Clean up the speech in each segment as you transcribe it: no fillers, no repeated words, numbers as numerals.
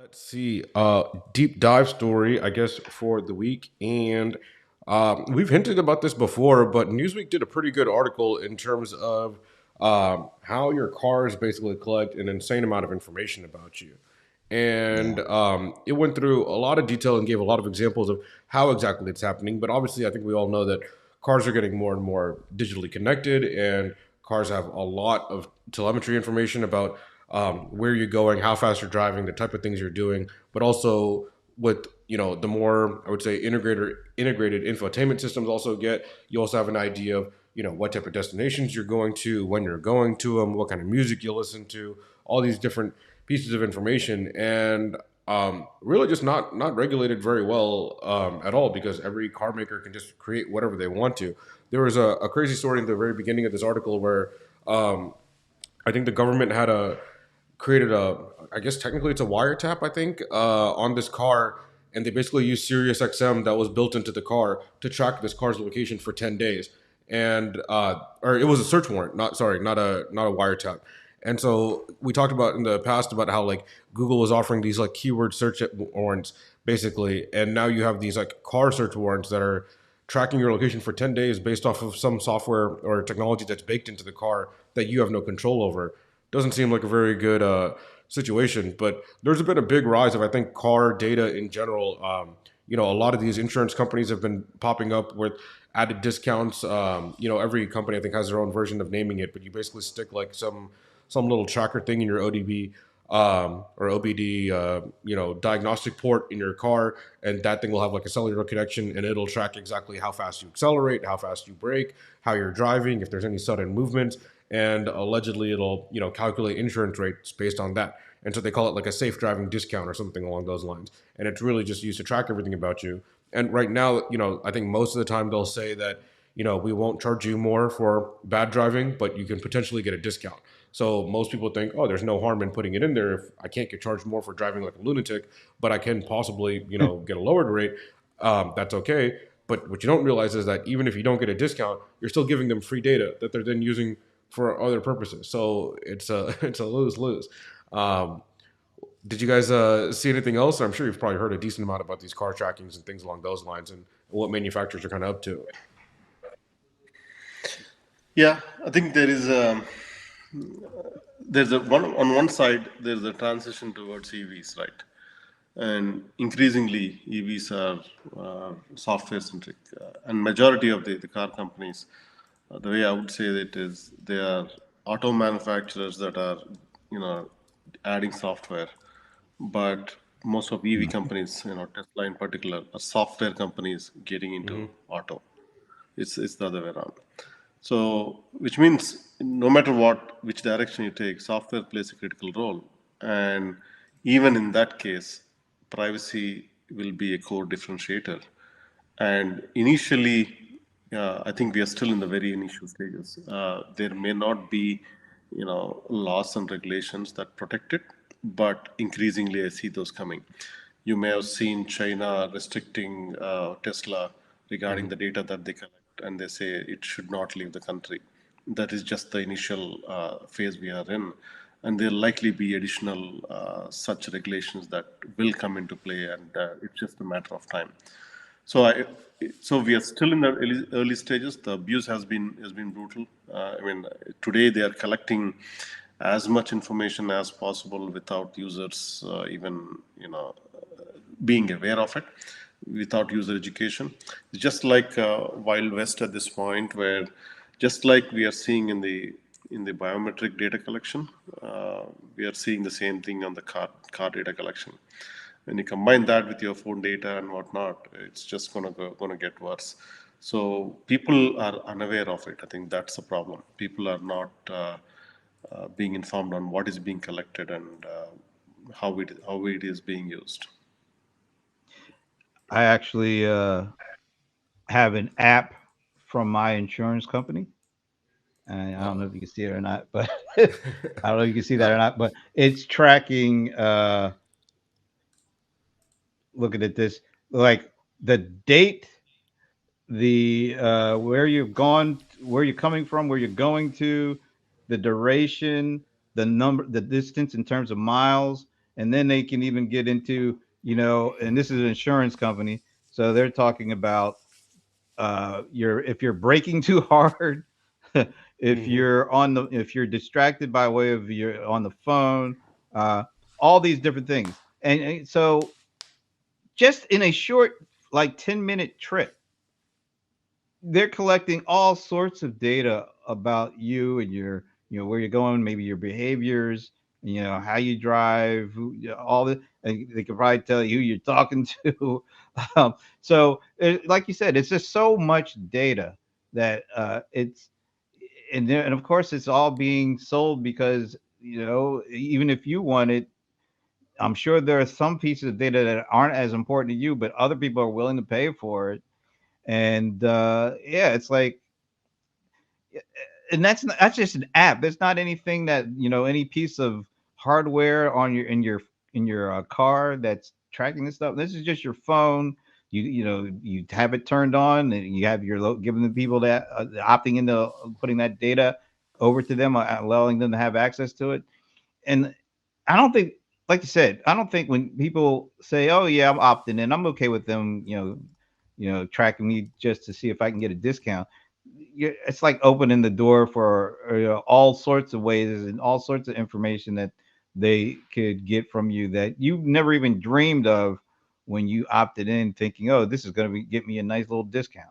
Let's see. Deep dive story, I guess, for the week. And we've hinted about this before, but Newsweek did a pretty good article in terms of how your cars basically collect an insane amount of information about you. And Yeah. it went through a lot of detail and gave a lot of examples of how exactly it's happening. But obviously, I think we all know that cars are getting more and more digitally connected, and cars have a lot of telemetry information about where you're going, how fast you're driving, the type of things you're doing, but also with the more I would say integrated infotainment systems also get, you also have an idea of what type of destinations you're going to, when you're going to them, what kind of music you listen to, all these different pieces of information, and really just not regulated very well at all, because every car maker can just create whatever they want to. There was a crazy story in the very beginning of this article where I think the government had a created a, I guess technically it's a wiretap, I think, on this car, and they basically used Sirius XM that was built into the car to track this car's location for 10 days, and or it was a search warrant, not a wiretap. And so we talked about in the past about how like Google was offering these like keyword search warrants basically, and now you have these like car search warrants that are tracking your location for 10 days based off of some software or technology that's baked into the car that you have no control over. Doesn't seem like a very good situation. But there's been a big rise of, I think, car data in general. A lot of these insurance companies have been popping up with added discounts. Every company I think has their own version of naming it, but you basically stick like some little tracker thing in your ODB or OBD, diagnostic port in your car, and that thing will have like a cellular connection, and it'll track exactly how fast you accelerate, how fast you brake, how you're driving, if there's any sudden movements, and allegedly it'll calculate insurance rates based on that. And so they call it like a safe driving discount or something along those lines. And it's really just used to track everything about you. And right now, I think most of the time they'll say that we won't charge you more for bad driving, but you can potentially get a discount. So most people think, oh, there's no harm in putting it in there if I can't get charged more for driving like a lunatic, but I can possibly, get a lowered rate. That's okay. But what you don't realize is that even if you don't get a discount, you're still giving them free data that they're then using for other purposes. So it's a it's a lose lose. Um, did you guys see anything else? I'm sure you've probably heard a decent amount about these car trackings and things along those lines, and what manufacturers are kind of up to. Yeah, I think there's a one on one side there's a transition towards EVs, right? And increasingly EVs are software centric, and majority of the car companies, the way I would say it is they are auto manufacturers that are adding software, but most of EV companies, Tesla in particular, are software companies getting into Hmm. auto. It's the other way around. So, which means no matter which direction you take, software plays a critical role. And even in that case, privacy will be a core differentiator. And initially, I think we are still in the very initial stages. There may not be, laws and regulations that protect it, but increasingly I see those coming. You may have seen China restricting Tesla regarding the data that they collect, and they say it should not leave the country. That is just the initial phase we are in, and there'll likely be additional such regulations that will come into play, and it's just a matter of time. So so we are still in the early stages. The abuse has been brutal. I mean, today they are collecting as much information as possible without users even being aware of it, without user education. It's just like Wild West at this point, where just like we are seeing in the biometric data collection, we are seeing the same thing on the car data collection. When you combine that with your phone data and whatnot, it's just gonna get worse. So people are unaware of it. I think that's the problem. People are not being informed on what is being collected and how it is being used. I actually have an app from my insurance company. And I don't know if you can see it or not, but I don't know if you can see that or not, but it's tracking looking at this like the date, the where you've gone, where you're coming from, where you're going to, the duration, the number, the distance in terms of miles, And then they can even get into, and this is an insurance company, so they're talking about if you're braking too hard, Hmm. if you're distracted by way of you're on the phone, uh, all these different things. And so just in a short, like 10-minute trip, they're collecting all sorts of data about you and your, where you're going, maybe your behaviors, how you drive, all the, and they could probably tell you who you're talking to. So, like you said, it's just so much data that and of course, it's all being sold because, even if you want it, I'm sure there are some pieces of data that aren't as important to you, but other people are willing to pay for it. And yeah, it's like, and that's just an app. There's not anything that, any piece of hardware on your car that's tracking this stuff. This is just your phone. You have it turned on, and you have giving the people that opting into putting that data over to them, allowing them to have access to it. And I don't think, like you said, I don't think when people say, "Oh yeah, I'm opting in," I'm okay with them, tracking me just to see if I can get a discount. It's like opening the door for all sorts of ways and all sorts of information that they could get from you that you never even dreamed of when you opted in, thinking, "Oh, this is going to get me a nice little discount."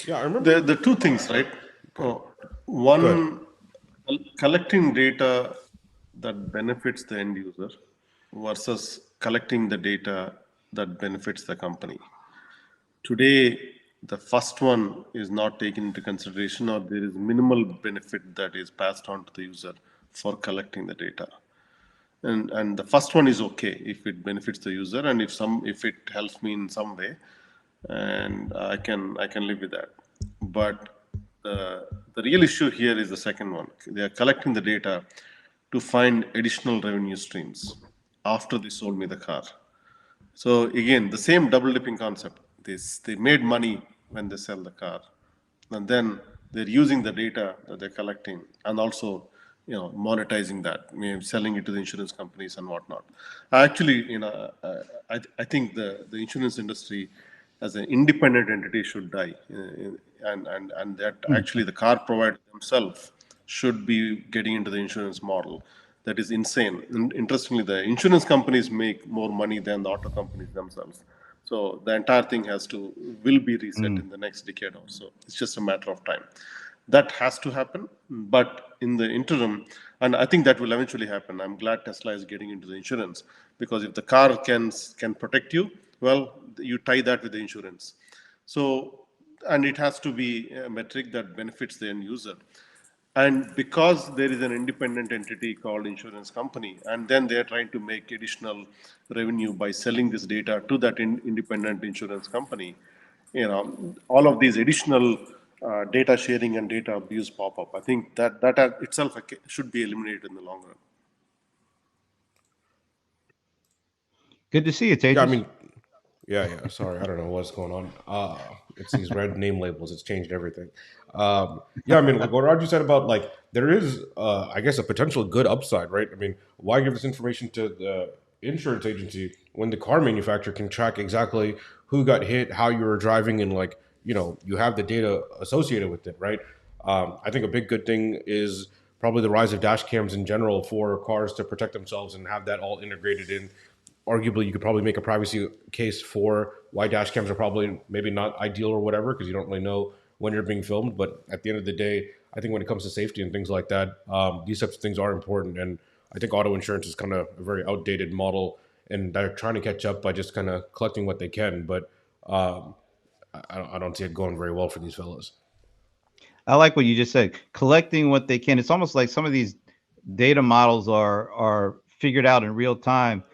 Yeah, I The remember. two things, right? Good. Good. One, collecting data that benefits the end user versus collecting the data that benefits the company. Today, the first one is not taken into consideration, or there is minimal benefit that is passed on to the user for collecting the data. And the first one is okay if it benefits the user, and if it helps me in some way, and I can live with that. But the real issue here is the second one. They are collecting the data to find additional revenue streams after they sold me the car. So again, the same double dipping concept. They made money when they sell the car, and then they're using the data that they're collecting and also, monetizing that, selling it to the insurance companies and whatnot. Actually, I think the insurance industry as an independent entity should die, and that actually the car provider themselves should be getting into the insurance model. That is insane. And interestingly, the insurance companies make more money than the auto companies themselves. So the entire thing will be reset Mm. in the next decade or so. It's just a matter of time. That has to happen. But in the interim, and I think that will eventually happen. I'm glad Tesla is getting into the insurance, because if the car can protect you, well, you tie that with the insurance. So, and it has to be a metric that benefits the end user. And because there is an independent entity called insurance company, and then they are trying to make additional revenue by selling this data to that independent insurance company, all of these additional data sharing and data abuse pop up. I think that itself should be eliminated in the long run. Good to see you, Yeah, I Tejas. mean, yeah, yeah. Sorry, I don't know what's going on. It's these red name labels. It's changed everything. Yeah, I mean, like what Roger said about like there is, I guess, a potential good upside, right? I mean, why give this information to the insurance agency when the car manufacturer can track exactly who got hit, how you were driving, and like you have the data associated with it, right? I think a big good thing is probably the rise of dash cams in general for cars to protect themselves and have that all integrated in. Arguably, you could probably make a privacy case for why dash cams are probably maybe not ideal or whatever, because you don't really know when you're being filmed. But at the end of the day, I think when it comes to safety and things like that, these types of things are important. And I think auto insurance is kind of a very outdated model, and they're trying to catch up by just kind of collecting what they can. But I don't see it going very well for these fellas. I like what you just said. Collecting what they can. It's almost like some of these data models are figured out in real time,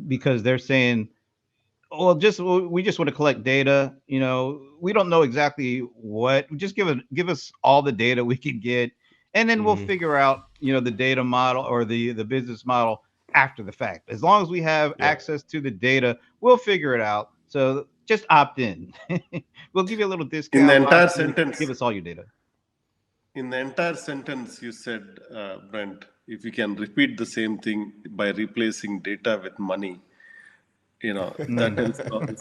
because they're saying, well, we just want to collect data. We don't know exactly what. Just give us all the data we can get, and then we'll Hmm. figure out the data model or the business model after the fact. As long as we have Yeah. access to the data, we'll figure it out. So just opt in. We'll give you a little In the discount. entire Give sentence, us all your data. you said, Brent, if we can repeat the same thing by replacing data with money, that tells us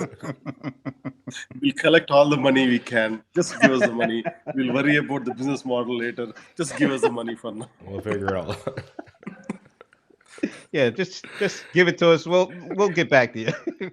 we'll collect all the money we can. Just give us the money. We'll worry about the business model later. Just give us the money for now. We'll figure it out. Yeah, just give it to us. We'll get back to you.